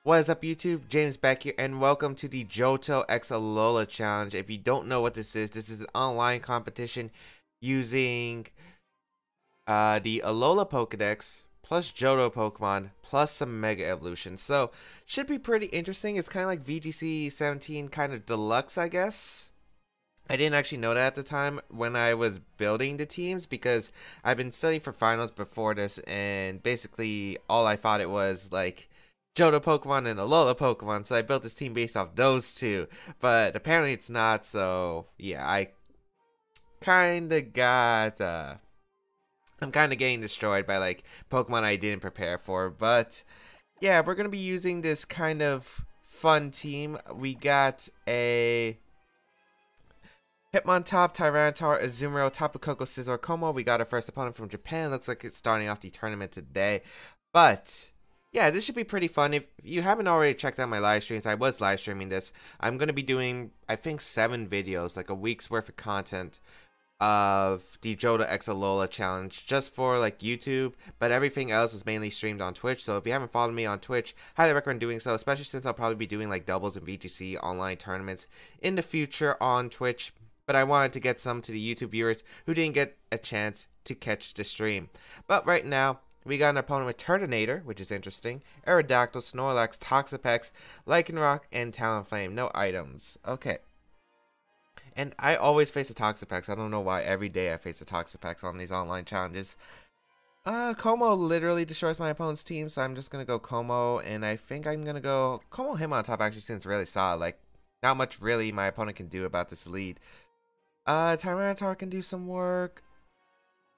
What is up, YouTube? James Baek here, and welcome to the Johto x Alola challenge. If you don't know what this is an online competition using the Alola Pokedex plus Johto Pokemon plus some Mega Evolutions. So, should be pretty interesting. It's kind of like VGC 17 kind of deluxe, I guess. I didn't actually know that at the time when I was building the teams because I've been studying for finals before this, and basically all I thought it was like Johto Pokemon and Alola Pokemon, so I built this team based off those two, but apparently it's not, so yeah, kinda got, I'm kinda getting destroyed by like Pokemon I didn't prepare for, but yeah, we're gonna be using this kind of fun team. We got a Hitmontop, Tyranitar, Azumarill, Tapu Koko, Scizor, Kommo-o. We got our first opponent from Japan. Looks like it's starting off the tournament today. But yeah, this should be pretty fun. If you haven't already checked out my live streams, I was live streaming this. I'm going to be doing, I think, 7 videos, like a week's worth of content of the Johto x Alola challenge just for like YouTube, but everything else was mainly streamed on Twitch. So if you haven't followed me on Twitch, highly recommend doing so, especially since I'll probably be doing like doubles and VGC online tournaments in the future on Twitch. But I wanted to get some to the YouTube viewers who didn't get a chance to catch the stream. But right now, we got an opponent with Turtonator, which is interesting, Aerodactyl, Snorlax, Toxapex, Lycanroc, and Talonflame. No items. Okay. And I always face a Toxapex. I don't know why every day I face a Toxapex on these online challenges. Kommo literally destroys my opponent's team, so I'm just going to go Kommo, and I think I'm going to go Kommo Hitmontop actually seems really solid. Like, not much really my opponent can do about this lead. Tyranitar can do some work.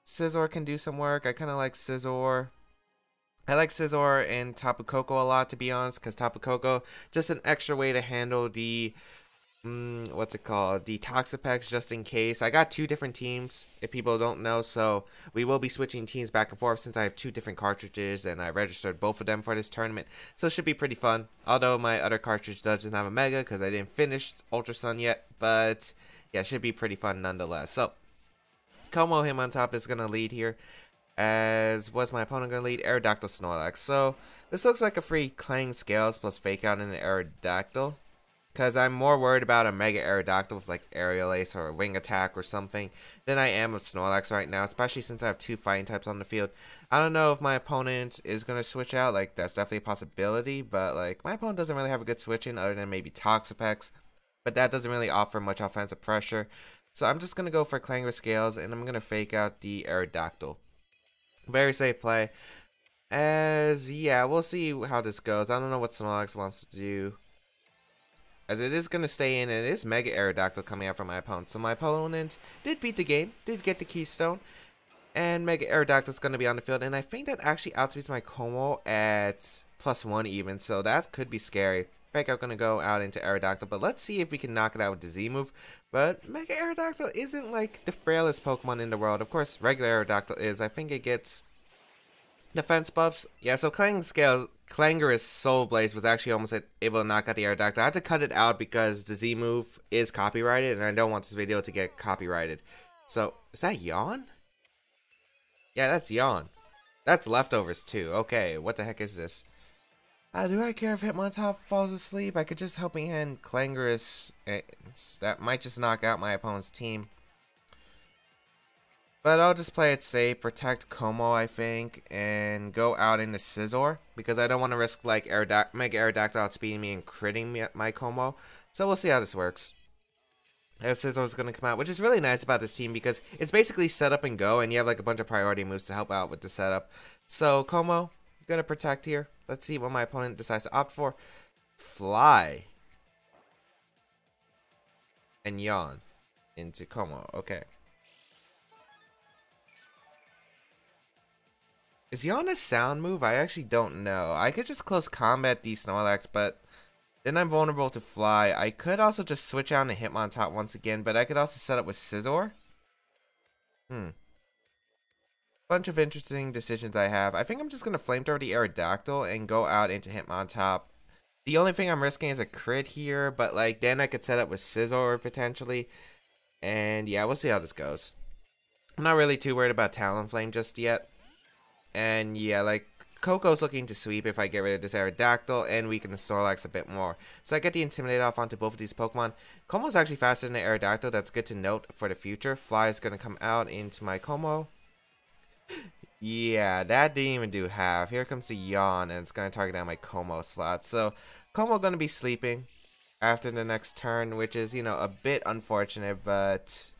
Scizor can do some work. I kind of like Scizor. I like Scizor and Tapu Koko a lot, to be honest, because Tapu Koko, just an extra way to handle the, what's it called, the Toxapex, just in case. I got 2 different teams, if people don't know, so we will be switching teams back and forth since I have 2 different cartridges, and I registered both of them for this tournament, so it should be pretty fun. Although my other cartridge doesn't have a Mega, because I didn't finish Ultra Sun yet, but yeah, it should be pretty fun nonetheless. So, Kommo Hitmontop is going to lead here. As was my opponent going to lead? Aerodactyl, Snorlax. So, this looks like a free Clang Scales plus Fake Out in an Aerodactyl. Because I'm more worried about a Mega Aerodactyl with like Aerial Ace or a Wing Attack or something than I am with Snorlax right now. Especially since I have 2 fighting types on the field. I don't know if my opponent is going to switch out. Like, that's definitely a possibility. But like, my opponent doesn't really have a good switching other than maybe Toxapex. But that doesn't really offer much offensive pressure. So I'm just going to go for Clangorous Scales, and I'm going to fake out the Aerodactyl. Very safe play. As, yeah, we'll see how this goes. I don't know what Snorlax wants to do. As it is going to stay in, and it is Mega Aerodactyl coming out from my opponent. So my opponent did beat the game, did get the Keystone. And Mega Aerodactyl is going to be on the field. And I think that actually outspeeds my Kommo at +1 even. So that could be scary. Fake Out going to go out into Aerodactyl, but let's see if we can knock it out with the Z move. But Mega Aerodactyl isn't like the frailest Pokemon in the world. Of course, regular Aerodactyl is. I think it gets defense buffs. Yeah, so Clangorous Soulblaze was actually almost able to knock out the Aerodactyl. I had to cut it out because the Z move is copyrighted, and I don't want this video to get copyrighted. So, is that Yawn? Yeah, that's Yawn. That's leftovers too. Okay, what the heck is this? Do I care if Hitmontop falls asleep? I could just helping hand Clangorous. That might just knock out my opponent's team. But I'll just play it safe, protect Kommo, I think, and go out into Scizor. Because I don't want to risk like Mega Aerodactyl outspeeding me and critting my Kommo. So we'll see how this works. As Scizor is going to come out, which is really nice about this team because it's basically set up and go, and you have like a bunch of priority moves to help out with the setup. So Kommo, going to protect here. Let's see what my opponent decides to opt for. Fly. And Yawn into Kommo. Okay. Is Yawn a sound move? I actually don't know. I could just close combat the Snorlax, but then I'm vulnerable to Fly. I could also just switch out to Hitmontop once again, but I could also set up with Scizor. Bunch of interesting decisions I have. I think I'm just going to Flamethrower the Aerodactyl and go out into Hitmontop. The only thing I'm risking is a crit here, but like then I could set up with Scizor potentially. And yeah, we'll see how this goes. I'm not really too worried about Talonflame just yet. And yeah, like Coco's looking to sweep if I get rid of this Aerodactyl and weaken the Snorlax a bit more. So I get the Intimidate off onto both of these Pokemon. Kommo's actually faster than the Aerodactyl. That's good to note for the future. Fly is going to come out into my Kommo. Yeah, that didn't even do half. Here comes the Yawn, and it's going to target down my Kommo slot. So, Kommo going to be sleeping after the next turn, which is, you know, a bit unfortunate, but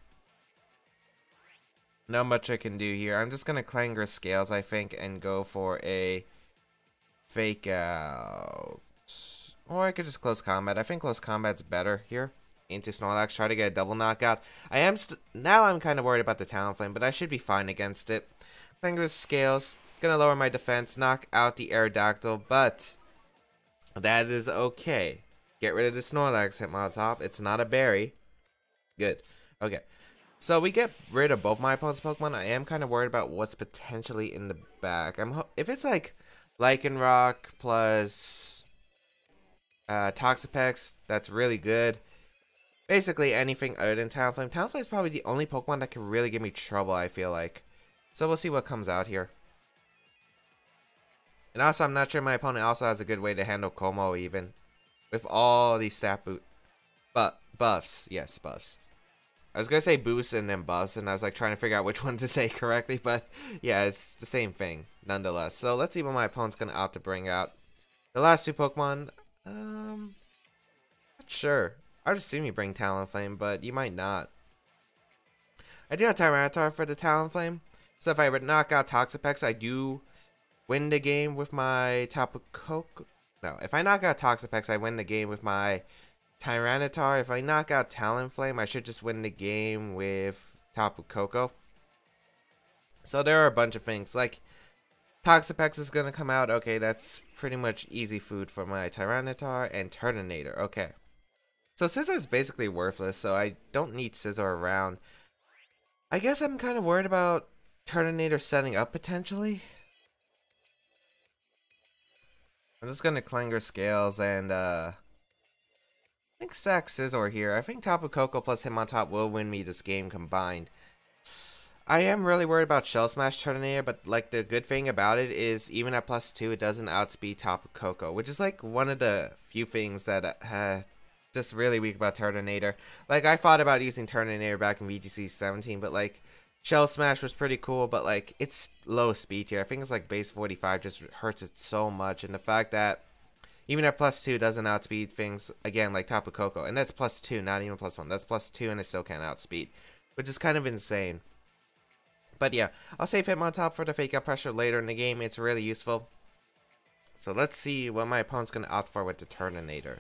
not much I can do here. I'm just going to Clangorous Scales, I think, and go for a Fake Out. Or I could just Close Combat. I think Close Combat's better here. Into Snorlax, try to get a double knockout. Now I'm kind of worried about the Talonflame, but I should be fine against it. Clangorous Scales, gonna lower my defense, knock out the Aerodactyl, but that is okay. Get rid of the Snorlax Hitmontop. It's not a berry. Good. Okay. So we get rid of both my opponent's Pokemon. I am kind of worried about what's potentially in the back. If it's like Lycanroc plus Toxapex, that's really good. Basically anything other than Talonflame. Talonflame is probably the only Pokemon that can really give me trouble, I feel like. So we'll see what comes out here. And also, I'm not sure my opponent also has a good way to handle Kommo even. With all these stat buffs. Yes, buffs. I was going to say boosts and then buffs, and I was like trying to figure out which one to say correctly. But yeah, it's the same thing nonetheless. So let's see what my opponent's going to opt to bring out. The last two Pokemon, not sure. I'd assume you bring Talonflame, but you might not. I do have Tyranitar for the Talonflame. So if I would knock out Toxapex, I do win the game with my Tapu Koko. No, if I knock out Toxapex, I win the game with my Tyranitar. If I knock out Talonflame, I should just win the game with Tapu Koko. So there are a bunch of things. Like, Toxapex is going to come out. Okay, that's pretty much easy food for my Tyranitar and Turtonator. Okay. So Scizor is basically worthless, so I don't need Scizor around. I guess I'm kind of worried about Turtonator setting up potentially. I'm just gonna Clangorous Scales and I think sack Scizor here. I think Tapu Koko plus Hitmontop will win me this game combined. I am really worried about Shell Smash Turtonator, but like the good thing about it is even at +2 it doesn't outspeed Tapu Koko, which is like one of the few things that just really weak about Turtonator. Like I thought about using Turtonator back in VGC 17, but like Shell Smash was pretty cool, but like it's low speed here. I think it's like base 45 just hurts it so much, and the fact that even at +2 doesn't outspeed things again like Tapu Koko, and that's +2, not even +1. That's +2, and it still can't outspeed, which is kind of insane. But yeah, I'll save Hitmontop for the Fake Out Pressure later in the game. It's really useful. So let's see what my opponent's gonna opt for with the Turtonator.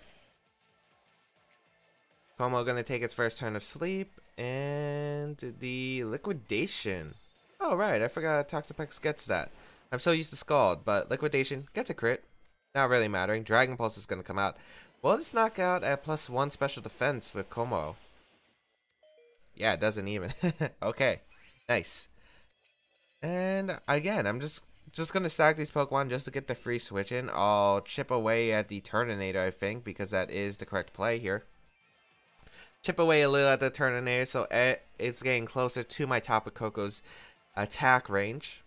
Kommo gonna take its first turn of sleep, and the Liquidation. Oh right, I forgot Toxapex gets that. I'm so used to Scald, but Liquidation gets a crit. Not really mattering. Dragon Pulse is gonna come out. Will this knock out at +1 special defense with Kommo? Yeah, it doesn't even. Okay, nice. And again, I'm just gonna stack these Pokemon just to get the free switch in. I'll chip away at the Turtonator, I think, because that is the correct play here. Chip away a little at the Turtonator, so it's getting closer to my Tapu Koko's attack range.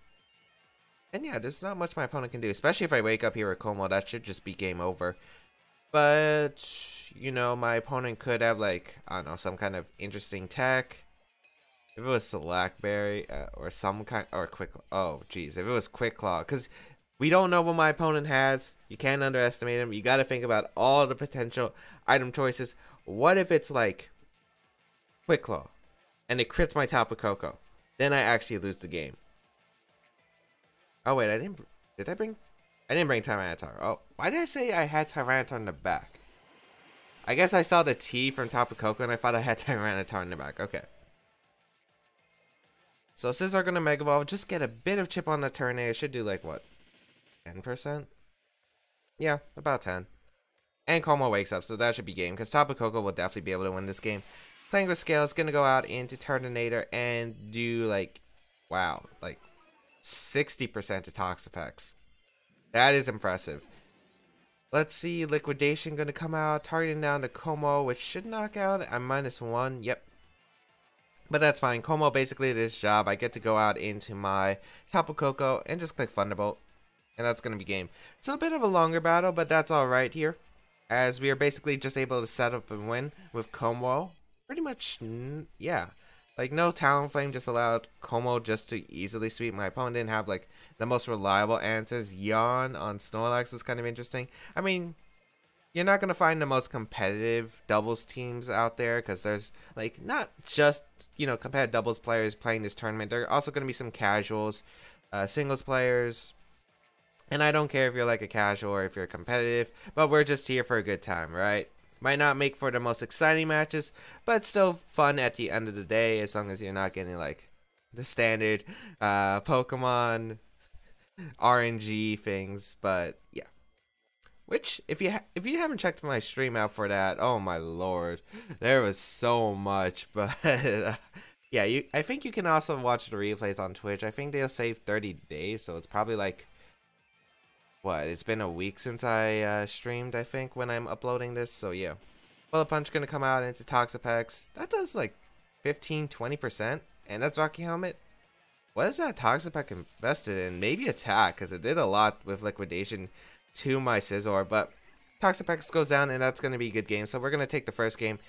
And yeah, there's not much my opponent can do, especially if I wake up here with Kommo. That should just be game over. But, you know, my opponent could have, like, I don't know, some kind of interesting tech. If it was Slackberry or some kind, or Quick, oh, geez, if it was Quick Claw, because we don't know what my opponent has. You can't underestimate him. You got to think about all the potential item choices. What if it's like Quick Claw and it crits my Tapu Koko? Then I actually lose the game. Oh wait, I didn't bring Tyranitar. Oh, why did I say I had Tyranitar in the back? I guess I saw the T from Tapu Koko and I thought I had Tyranitar in the back. Okay. So Scizor gonna Mega Evolve, just get a bit of chip on the Turtonator. Should do like what? 10%? Yeah, about 10. And Kommo wakes up, so that should be game, because Tapu Koko will definitely be able to win this game. Clangorous Scale is going to go out into Turtonator and do, like, wow, like 60% to Toxapex. That is impressive. Let's see, Liquidation going to come out, targeting down to Kommo, which should knock out at -1. Yep. But that's fine. Kommo basically did his job. I get to go out into my Tapu Koko and just click Thunderbolt. and that's going to be game. So a bit of a longer battle, but that's alright here, as we are basically just able to set up and win with Kommo-o. Pretty much, yeah. Like, no Talonflame just allowed Kommo-o just to easily sweep. My opponent didn't have, like, the most reliable answers. Yawn on Snorlax was kind of interesting. I mean, you're not going to find the most competitive doubles teams out there, because there's, like, not just, you know, competitive doubles players playing this tournament. There are also going to be some casuals, singles players, and I don't care if you're, like, a casual or if you're competitive, but we're just here for a good time, right? Might not make for the most exciting matches, but still fun at the end of the day, as long as you're not getting, like, the standard Pokemon RNG things. But yeah, which if you haven't checked my stream out for that, oh my lord, there was so much. But yeah, I think you can also watch the replays on Twitch. I think they'll save 30 days, so it's probably like, what, it's been a week since I streamed, I think, when I'm uploading this. So yeah, Bullet Punch gonna come out into Toxapex. That does like 15-20%, and that's Rocky Helmet. What is that Toxapex invested in? Maybe attack, because it did a lot with liquidation to my Scizor, but Toxapex goes down, and that's gonna be a good game. So we're gonna take the first game,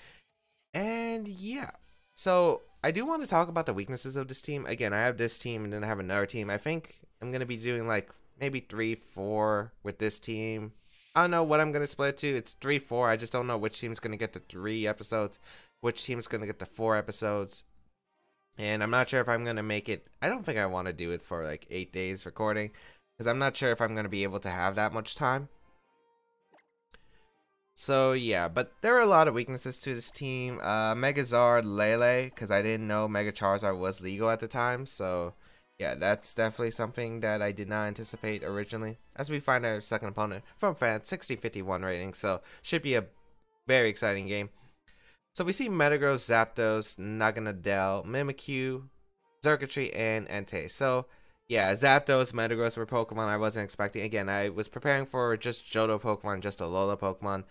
and yeah. So I do want to talk about the weaknesses of this team. Again, I have this team, and then I have another team. I think I'm gonna be doing like maybe 3-4 with this team. I don't know what I'm going to split to. It's 3-4. I just don't know which team's going to get the 3 episodes, which team's going to get the 4 episodes. And I'm not sure if I'm going to make it. I don't think I want to do it for like 8 days recording, because I'm not sure if I'm going to be able to have that much time. So yeah, but there are a lot of weaknesses to this team. Megazard Lele, because I didn't know Mega Charizard was legal at the time, so yeah, that's definitely something that I did not anticipate originally. As we find our second opponent from France, 60-51 rating, so should be a very exciting game. So we see Metagross, Zapdos, Naganadel, Mimikyu, Xurkitree, and Entei. So yeah, Zapdos, Metagross were Pokemon I wasn't expecting. Again, I was preparing for just Johto Pokemon, just Alola Pokemon.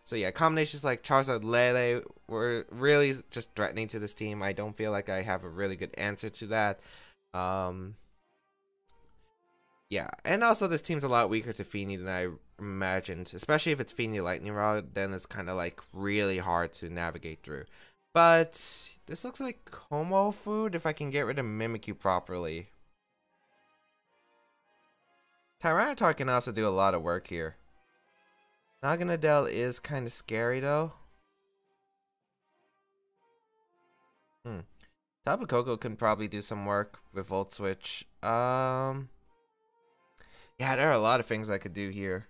So yeah, combinations like Charizard, Lele were really just threatening to this team. I don't feel like I have a really good answer to that. Yeah, and also this team's a lot weaker to Feeny than I imagined, especially if it's Feeny Lightning Rod. Then it's kind of like really hard to navigate through. But this looks like Kommo-o food if I can get rid of Mimikyu properly. Tyranitar can also do a lot of work here. Naganadel is kind of scary though. Tapu Koko can probably do some work with Volt Switch. Yeah, there are a lot of things I could do here.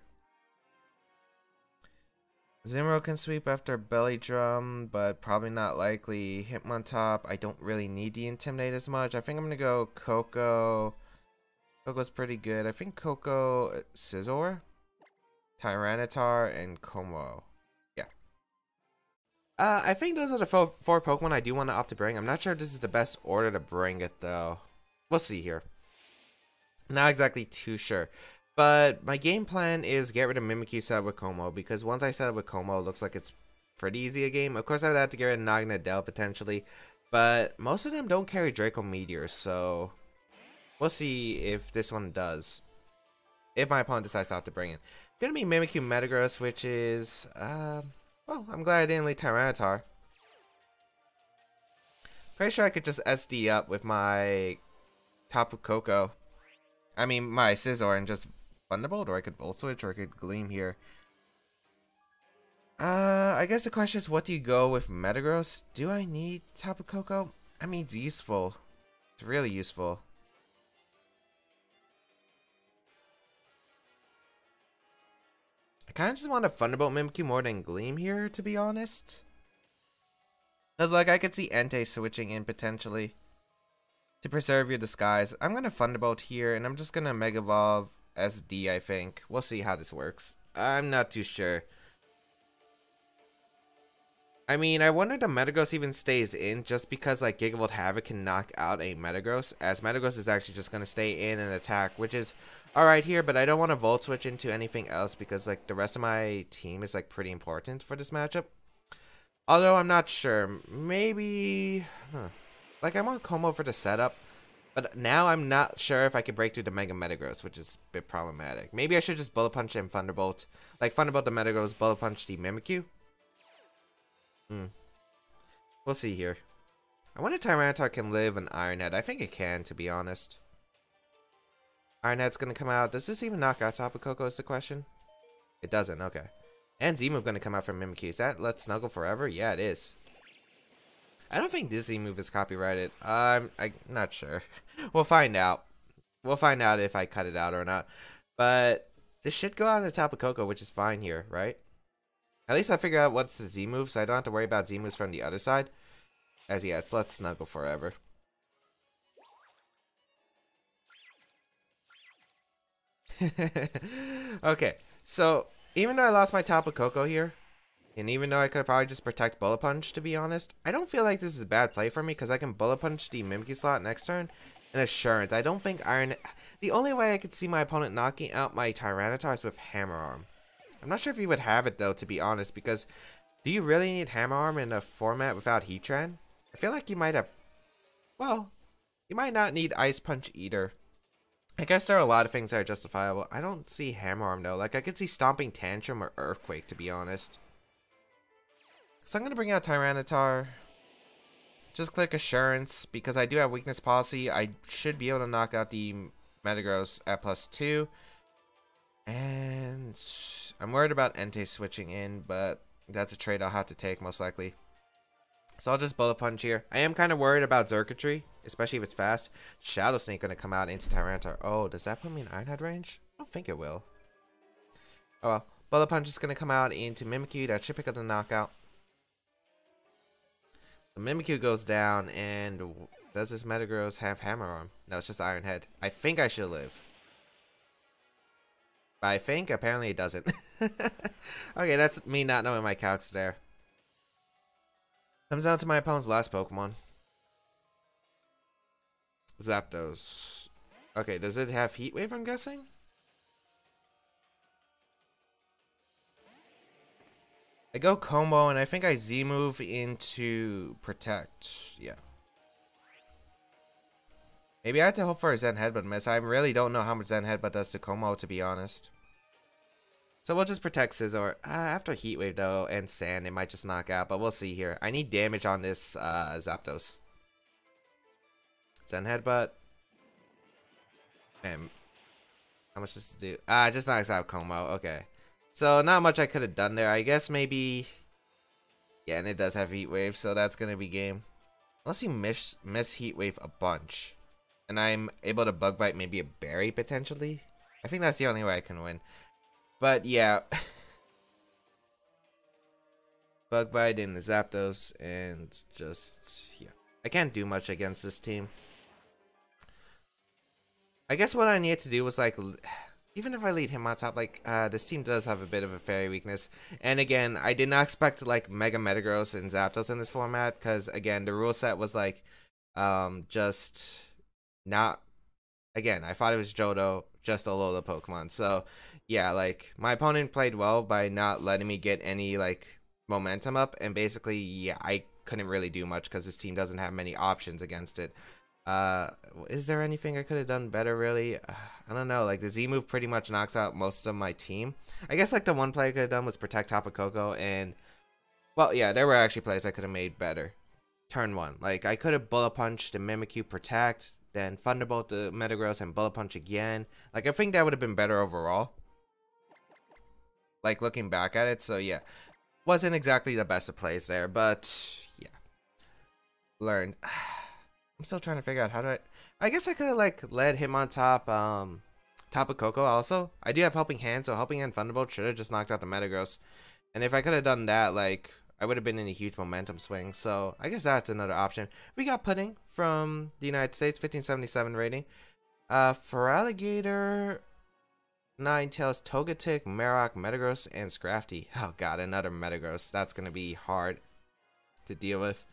Zimro can sweep after Belly Drum, but probably not likely. Hitmontop, I don't really need the Intimidate as much. I think I'm gonna go Koko. Koko's pretty good. I think Koko, Scizor, Tyranitar, and Kommo-o. I think those are the 4 Pokemon I do want to opt to bring. I'm not sure if this is the best order to bring it, though. We'll see here. Not exactly too sure. But my game plan is get rid of Mimikyu, set up with Kommo-o, because once I set up with Kommo-o, it looks like it's pretty easy a game. Of course, I would have to get rid of Naganadel, potentially. But most of them don't carry Draco Meteor, so we'll see if this one does. If my opponent decides not to bring it. Gonna be Mimikyu Metagross, which is, well, I'm glad I didn't leave Tyranitar. Pretty sure I could just SD up with my Tapu Koko. I mean, my Scizor, and just Thunderbolt, or I could Volt Switch, or I could Gleam here. I guess the question is, what do you go with Metagross? Do I need Tapu Koko? I mean, it's useful. It's really useful. I kind of just want to Thunderbolt Mimikyu more than Gleam here, to be honest. Because, like, I could see Entei switching in potentially to preserve your disguise. I'm going to Thunderbolt here, and I'm just going to Mega Evolve SD, I think. We'll see how this works. I'm not too sure. I mean, I wonder if the Metagross even stays in, just because, like, Gigavolt Havoc can knock out a Metagross, as Metagross is actually just going to stay in and attack, which is alright here, but I don't want to Volt Switch into anything else, because, like, the rest of my team is, like, pretty important for this matchup. Although, I'm not sure. Maybe, like, I want Kommo-o for the setup, But now I'm not sure if I can break through the Mega Metagross, which is a bit problematic. Maybe I should just Bullet Punch and Thunderbolt. Like, Thunderbolt the Metagross, Bullet Punch the Mimikyu? We'll see here. I wonder if Tyranitar can live an Iron Head. I think it can, to be honest. Iron Head's gonna come out. Does this even knock out Tapu Koko is the question? It doesn't, okay. And Z-Move gonna come out from Mimikyu. Is that Let's Snuggle Forever? Yeah, it is. I don't think this Z-Move is copyrighted. I'm not sure. We'll find out. We'll find out if I cut it out or not. But this should go out on the Tapu Koko, which is fine here, right? At least I figured out what's the Z-Move, so I don't have to worry about Z-Moves from the other side. As yeah, it's Let's Snuggle Forever. Okay, so even though I lost my Tapu Koko here, and even though I could probably just protect Bullet Punch, to be honest, I don't feel like this is a bad play for me because I can Bullet Punch the Mimikyu slot next turn and Assurance. I don't think Iron... The only way I could see my opponent knocking out my Tyranitar is with Hammer Arm. I'm not sure if he would have it though, to be honest, because do you really need Hammer Arm in a format without Heatran? I feel like you might have... Well, you might not need Ice Punch either. I guess there are a lot of things that are justifiable. I don't see Hammer Arm though. Like, I could see Stomping Tantrum or Earthquake, to be honest. So I'm going to bring out Tyranitar. Just click Assurance, because I do have Weakness Policy. I should be able to knock out the Metagross at +2. And I'm worried about Entei switching in, but that's a trade I'll have to take most likely. So I'll just Bullet Punch here. I am kind of worried about Xurkitree, especially if it's fast. Shadow Sneak going to come out into Tyranitar. Oh, does that put me in Iron Head range? I don't think it will. Oh well. Bullet Punch is going to come out into Mimikyu. That should pick up the knockout. The Mimikyu goes down, and does this Metagross have Hammer Arm? No, it's just Iron Head. I think I should live. But I think apparently it doesn't. Okay, that's me not knowing my calcs there. Comes down to my opponent's last Pokemon. Zapdos. Okay, does it have Heat Wave, I'm guessing? I go Kommo, and I think I Z-move into Protect. Yeah. Maybe I have to hope for a Zen Headbutt miss. I really don't know how much Zen Headbutt does to Kommo, to be honest. So we'll just Protect Scizor. After Heat Wave, though, and Sand, it might just knock out. But we'll see here. I need damage on this Zapdos. Zen Headbutt. And how much does it do? Just knocks out Kommo. Okay. So not much I could have done there. I guess maybe... Yeah, and it does have Heat Wave, so that's going to be game. Unless you miss Heat Wave a bunch. And I'm able to Bug Bite maybe a Berry, potentially. I think that's the only way I can win. But yeah. Bug Bite in the Zapdos, and just... Yeah. I can't do much against this team. I guess what I need to do was, like... Even if I lead him on top, like, this team does have a bit of a fairy weakness. And again, I did not expect, like, Mega Metagross and Zapdos in this format. Because, again, the rule set was, like, just not... Again, I thought it was Johto, just Alola Pokemon. So, yeah, like, my opponent played well by not letting me get any, like, momentum up. And basically, yeah, I couldn't really do much because this team doesn't have many options against it. Is there anything I could have done better, really? I don't know, like, the Z-move pretty much knocks out most of my team. I guess, like, the one play I could have done was protect Tapu Koko, and, well, yeah, there were actually plays I could have made better. Turn 1. Like, I could have Bullet Punched the Mimikyu, protect, then Thunderbolt the Metagross, and Bullet Punch again. Like, I think that would have been better overall. Like, looking back at it, so, yeah. Wasn't exactly the best of plays there, but, yeah. Learned. I'm still trying to figure out how to... I guess I could have, like, led him on top, Tapu Koko also. I do have Helping Hand, so Helping Hand Thunderbolt should have just knocked out the Metagross. And if I could have done that, like, I would have been in a huge momentum swing. So, I guess that's another option. We got Pudding from the United States, 1577 rating. Feraligatr, Ninetales, Togetic, Marowak, Metagross, and Scrafty. Oh god, another Metagross. That's gonna be hard to deal with.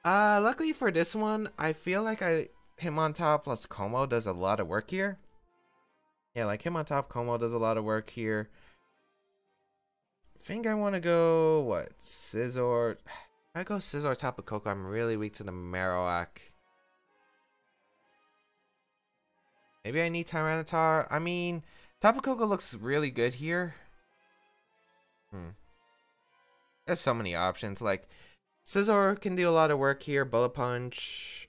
Luckily for this one, I feel like him on top plus Kommo does a lot of work here. Yeah, like him on top, Kommo does a lot of work here. I think I want to go, what, Scizor. I go Scizor Tapu Koko. I'm really weak to the Marowak. Maybe I need Tyranitar. I mean, Tapu Koko looks really good here. There's so many options. Like, Scizor can do a lot of work here. Bullet Punch.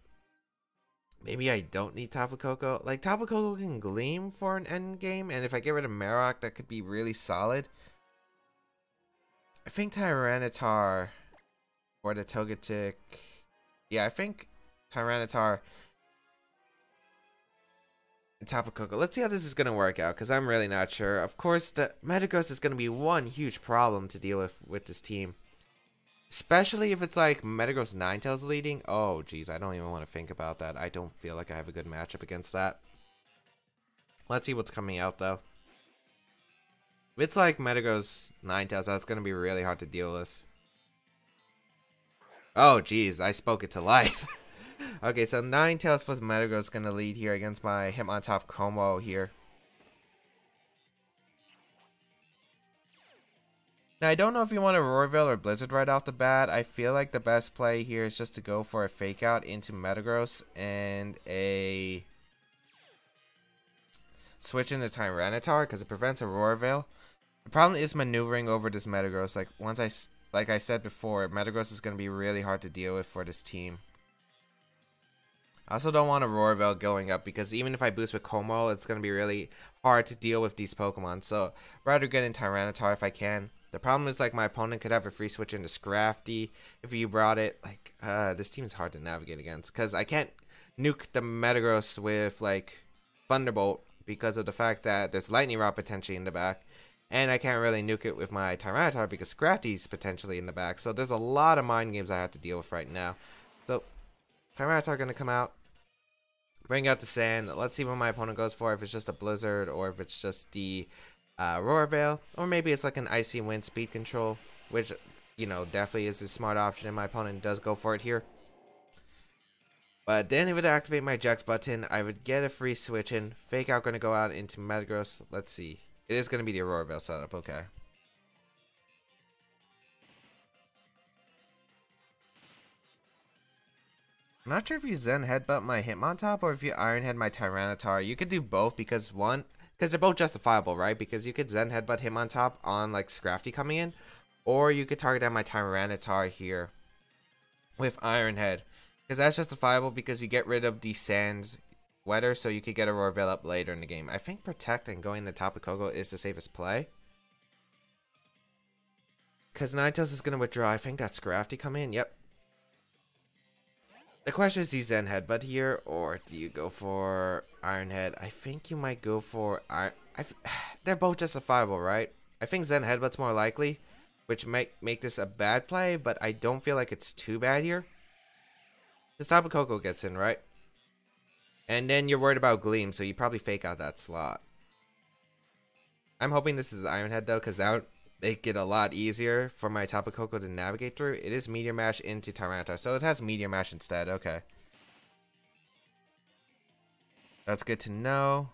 Maybe I don't need Tapu Koko. Like, Tapu Koko can Gleam for an end game, and if I get rid of Marowak, that could be really solid. I think Tyranitar or the Togetic. Yeah, I think Tyranitar and Tapu Koko. Let's see how this is going to work out, because I'm really not sure. Of course, the Metagross is going to be one huge problem to deal with this team. Especially if it's like Metagross Ninetales leading. Oh, geez, I don't even want to think about that. I don't feel like I have a good matchup against that. Let's see what's coming out, though. If it's like Metagross Ninetales, that's going to be really hard to deal with. Oh, geez, I spoke it to life. Okay, so Ninetales plus Metagross is going to lead here against my Hitmontop Kommo-o here. Now, I don't know if you want a Roarveil or Blizzard right off the bat. I feel like the best play here is just to go for a Fake Out into Metagross and a switch into Tyranitar because it prevents a Roarveil. The problem is maneuvering over this Metagross. Like I said before, Metagross is going to be really hard to deal with for this team. I also don't want a Roarveil going up because even if I boost with Kommo-o, it's going to be really hard to deal with these Pokemon. So, rather get in Tyranitar if I can. The problem is, like, my opponent could have a free switch into Scrafty if you brought it. Like, this team is hard to navigate against because I can't nuke the Metagross with, like, Thunderbolt because of the fact that there's Lightning Rod potentially in the back. And I can't really nuke it with my Tyranitar because Scrafty's potentially in the back. So, there's a lot of mind games I have to deal with right now. So, Tyranitar going to come out. Bring out the Sand. Let's see what my opponent goes for. If it's just a Blizzard or if it's just the Roarveil. Or maybe it's like an Icy Wind speed control. Which, you know, definitely is a smart option. And my opponent does go for it here. But then if it activate my Jax button, I would get a free switch in. Fake Out going to go out into Metagross. Let's see. It is going to be the Roarveil setup. Okay. I'm not sure if you Zen Headbutt my Hitmontop or if you Iron Head my Tyranitar. You could do both because they're both justifiable, right? Because you could Zen Headbutt Hitmontop on like Scrafty coming in, or you could target at my Tyranitar here with Iron Head. Because that's justifiable because you get rid of the Sand's Weather, so you could get a Roarveil up later in the game. I think Protect and going to Tapu Koko is the safest play. Because Ninetales is going to withdraw. I think that's Scrafty coming in. Yep. The question is, do you Zen Headbutt here, or do you go for Iron Head? I think you might go for they're both justifiable, right? I think Zen Headbutt's more likely, which might make this a bad play, but I don't feel like it's too bad here. This Tapu Koko gets in, right? And then you're worried about Gleam, so you probably Fake Out that slot. I'm hoping this is Iron Head, though, because that would make it a lot easier for my Tapu Koko to navigate through. It is Meteor Mash into Tyranitar, so it has Meteor Mash instead. Okay. That's good to know.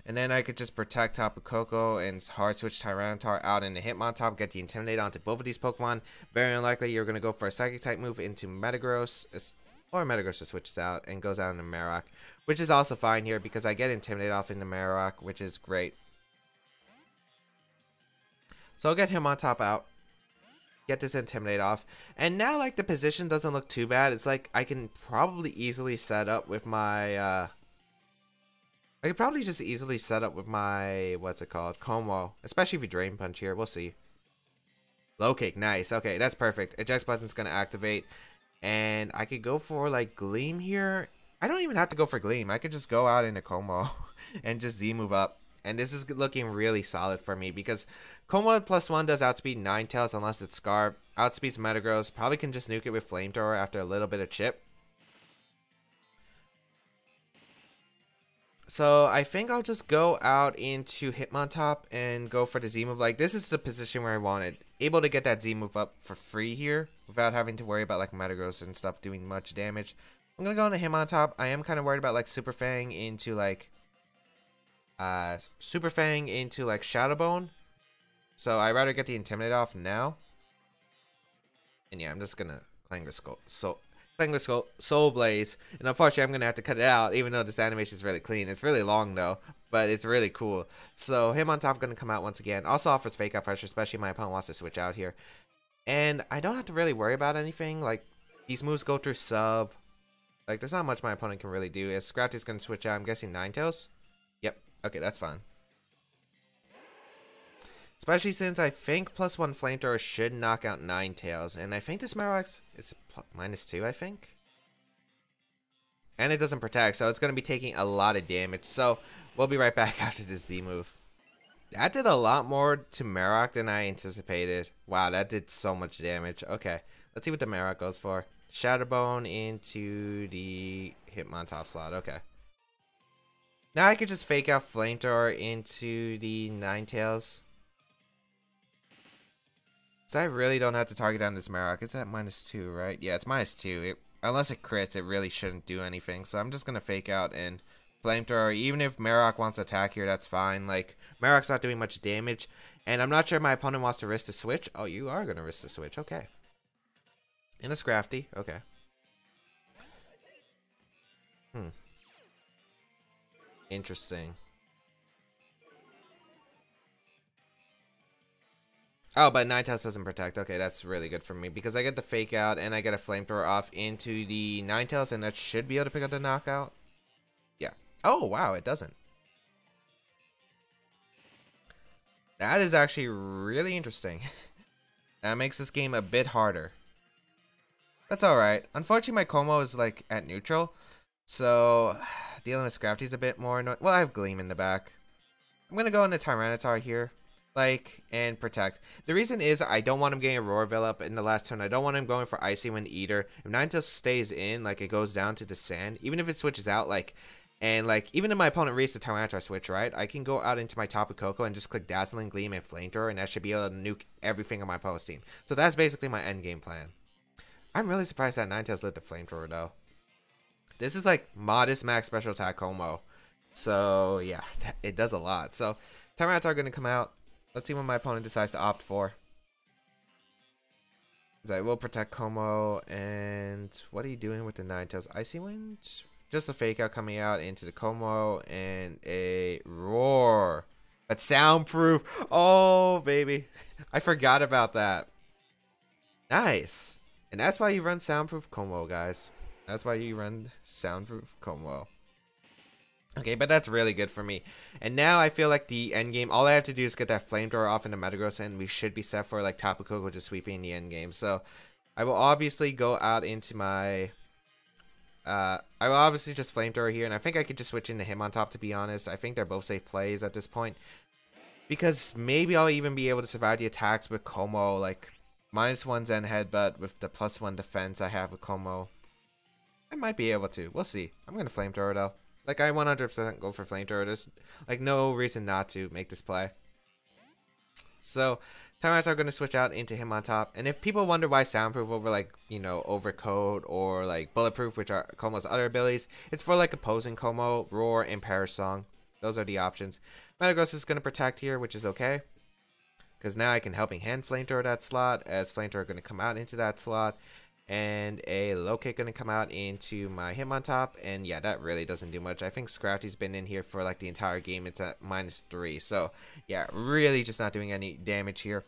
And then I could just protect Tapu Koko and hard switch Tyranitar out into Hitmontop, get the Intimidate onto both of these Pokemon. Very unlikely you're going to go for a Psychic type move into Metagross, or Metagross just switches out and goes out into Marowak, which is also fine here because I get Intimidate off into Marowak, which is great. So I'll get Hitmontop out, get this Intimidate off, and now like the position doesn't look too bad. It's like I can probably easily set up with my, I could probably just easily set up with my, what's it called, Kommo-o, especially if you Drain Punch here. We'll see. Low Kick, nice. Okay, that's perfect. Eject button's gonna activate, and I could go for like Gleam here. I don't even have to go for Gleam. I could just go out into Kommo-o and just Z-move up. And this is looking really solid for me because Kommo-o +1 does outspeed Ninetales unless it's Scarf. Outspeeds Metagross. Probably can just nuke it with Flamethrower after a little bit of chip. So I think I'll just go out into Hitmontop and go for the Z-move. Like, this is the position where I wanted. Able to get that Z-move up for free here without having to worry about like Metagross and stuff doing much damage. I'm going to go into Hitmontop. I am kind of worried about like Super Fang into like Shadow Bone. So I'd rather get the Intimidate off now. And yeah, I'm just gonna Clangorous playing with Soulblaze, and unfortunately I'm gonna have to cut it out, even though this animation is really clean. It's really long though, but it's really cool. So him on top gonna come out once again. Also offers fake out pressure, especially if my opponent wants to switch out here. And I don't have to really worry about anything. Like, these moves go through sub. Like, there's not much my opponent can really do. Is Scrafty's gonna switch out? I'm guessing Ninetales. Yep. Okay, that's fine. Especially since I think +1 Flamethrower should knock out Ninetales. And I think this Marowak is -2, I think. And it doesn't protect, so it's going to be taking a lot of damage. So, we'll be right back after this Z move. That did a lot more to Marowak than I anticipated. Wow, that did so much damage. Okay, let's see what the Marowak goes for. Shatterbone into the Hitmontop slot. Okay. Now I could just fake out Flamethrower into the Ninetales. So I really don't have to target down this Marowak. It's at -2, right? Yeah, it's -2. Unless it crits, it really shouldn't do anything. So I'm just going to fake out and Flamethrower. Even if Marowak wants to attack here, that's fine. Like, Marowak's not doing much damage. And I'm not sure my opponent wants to risk the switch. Oh, you are going to risk the switch. Okay. And a Scrafty. Okay. Interesting. Oh, but Ninetales doesn't protect. Okay, that's really good for me because I get the fake out and I get a Flamethrower off into the Ninetales, and that should be able to pick up the knockout. Yeah. Oh, wow, it doesn't. That is actually really interesting. That makes this game a bit harder. That's alright. Unfortunately, my Kommo is like at neutral, so dealing with Scrafty's a bit more annoying. Well, I have Gleam in the back. I'm gonna go into Tyranitar here. Like, and protect. The reason is I don't want him getting a Roarville up in the last turn. I don't want him going for Icy Wind either. If Ninetales stays in, like, it goes down to the sand. Even if it switches out, like, and, like, even if my opponent reads the Tyranitar switch, right? I can go out into my Tapu Koko and just click Dazzling Gleam and Flamethrower, and that should be able to nuke everything on my opponent's team. So that's basically my endgame plan. I'm really surprised that Ninetales lit the Flamethrower, though. This is, like, modest max special attack Kommo. So, yeah, it does a lot. So, Tyranitar going to come out. Let's see what my opponent decides to opt for. I will protect Kommo, and what are you doing with the Ninetales? Icy Wind? Just a fake out coming out into the Kommo, and a Roar. But soundproof. Oh, baby. I forgot about that. Nice. And that's why you run soundproof Kommo, guys. That's why you run soundproof Kommo. Okay, but that's really good for me. And now I feel like the end game, all I have to do is get that Flamethrower off into Metagross, and we should be set for like Tapu Koko just sweeping the end game. So I will obviously go out into my I will obviously just Flamethrower here, and I think I could just switch into Hitmontop, to be honest. I think they're both safe plays at this point. Because maybe I'll even be able to survive the attacks with Kommo, like -1 Zen Headbutt with the +1 defense I have with Kommo. I might be able to. We'll see. I'm gonna Flamethrower though. Like, I 100% go for Flamethrower. There's, like, no reason not to make this play. So, Tyranitar are going to switch out into Hitmontop. And if people wonder why Soundproof over, like, you know, Overcoat or, like, Bulletproof, which are Kommo's other abilities, it's for, like, opposing Kommo, Roar, and Perish Song. Those are the options. Metagross is going to protect here, which is okay. Because now I can Helping Hand Flamethrower that slot, as Flamethrower going to come out into that slot. And a low kick going to come out into my Hitmontop, and yeah, that really doesn't do much. I think Scrafty's been in here for like the entire game. It's at -3, so yeah, really just not doing any damage here.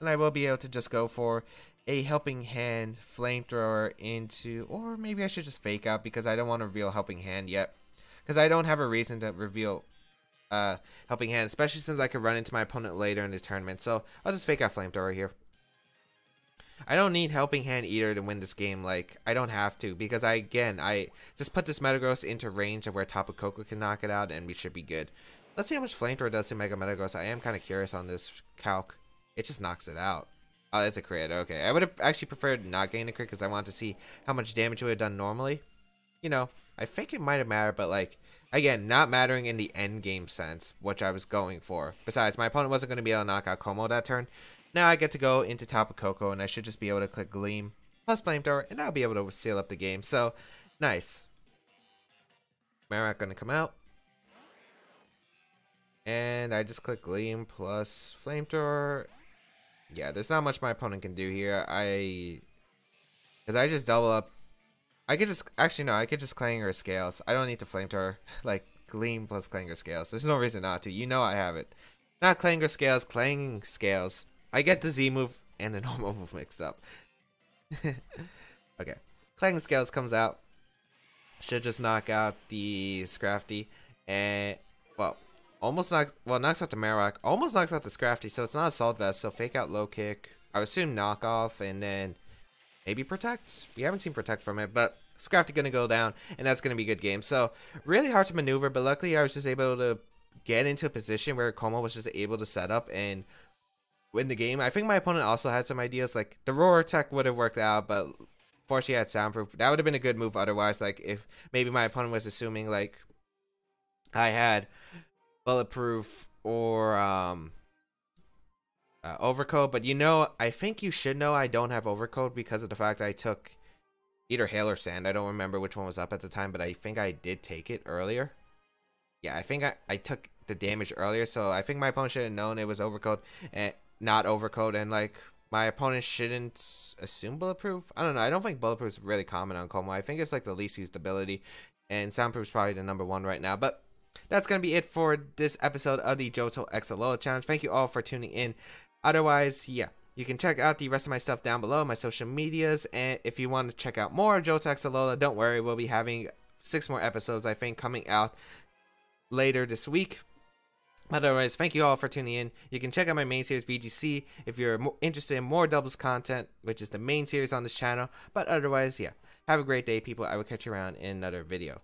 And I will be able to just go for a Helping Hand Flamethrower into, or maybe I should just fake out because I don't want to reveal Helping Hand yet, because I don't have a reason to reveal Helping Hand, especially since I could run into my opponent later in the tournament. So I'll just fake out Flamethrower here. I don't need Helping Hand either to win this game. Like, I don't have to, because I just put this Metagross into range of where Tapu Koko can knock it out, and we should be good. Let's see how much Flamethrower does to Mega Metagross. I am kind of curious on this calc. It just knocks it out. Oh, that's a crit. Okay, I would have actually preferred not getting a crit because I wanted to see how much damage it would have done normally. You know, I think it might have mattered, but like, again, not mattering in the end game sense, which I was going for. Besides, my opponent wasn't going to be able to knock out Kommo that turn. Now I get to go into Tapu Koko, and I should just be able to click Gleam plus Flamethrower, and I'll be able to seal up the game. So, nice. Marowak gonna come out. And I just click Gleam plus Flamethrower. Yeah, there's not much my opponent can do here. Because I just double up I could just, actually no, I could just Clangorous Scales. I don't need to Flamethrower, like, Gleam plus Clangorous Scales. There's no reason not to. You know I have it. Not Clangorous Scales, Clanging Scales. I get the Z move and the normal move mixed up. Okay. Clanging Scales comes out. Should just knock out the Scrafty. And, well, almost knocks, well, knocks out the Marowak. Almost knocks out the Scrafty, so it's not Assault Vest, so fake out low kick. I would assume knock off, and then maybe Protect. We haven't seen Protect from it, but Scrafty gonna go down, and that's gonna be a good game. So really hard to maneuver, but luckily I was just able to get into a position where Kommo was just able to set up and win the game. I think my opponent also had some ideas, like the Roar Tech would have worked out, but fortunately I had Soundproof. That would have been a good move otherwise, like if maybe my opponent was assuming like I had Bulletproof or Overcoat, but you know, I think you should know I don't have Overcoat because of the fact I took either Hail or Sand. I don't remember which one was up at the time, but I think I did take it earlier. Yeah, I think I took the damage earlier, so I think my opponent should have known it was Overcoat and not Overcoat, and like my opponent shouldn't assume Bulletproof. I don't know. I don't think Bulletproof is really common on Kommo. I think it's like the least used ability, and Soundproof is probably the #1 right now. But that's gonna be it for this episode of the Johto X Alola Challenge. Thank you all for tuning in. Otherwise, yeah. You can check out the rest of my stuff down below, my social medias, and if you want to check out more Johto X Alola, don't worry, we'll be having 6 more episodes, I think, coming out later this week. Otherwise, thank you all for tuning in. You can check out my main series, VGC, if you're interested in more doubles content, which is the main series on this channel. But otherwise, yeah, have a great day, people. I will catch you around in another video.